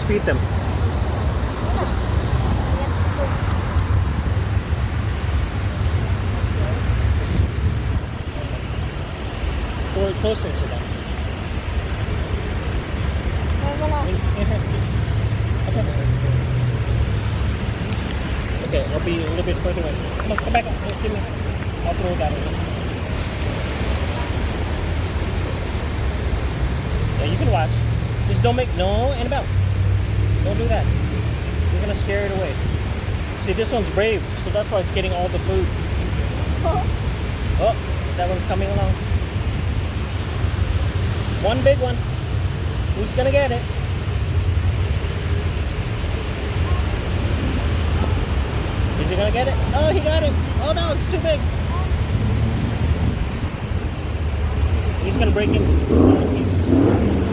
feed them. Just throw it closer to them. Okay. Okay, I'll be a little bit further away. Come on, come back up. Give me. I'll throw that away. Yeah, you can watch. Just don't make no Annabelle. Don't do that. You're gonna scare it away. See, this one's brave, so that's why it's getting all the food. Oh, that one's coming along. One big one. Who's gonna get it? Is he gonna get it? Oh, he got it. Oh no, it's too big. He's gonna break into smaller pieces.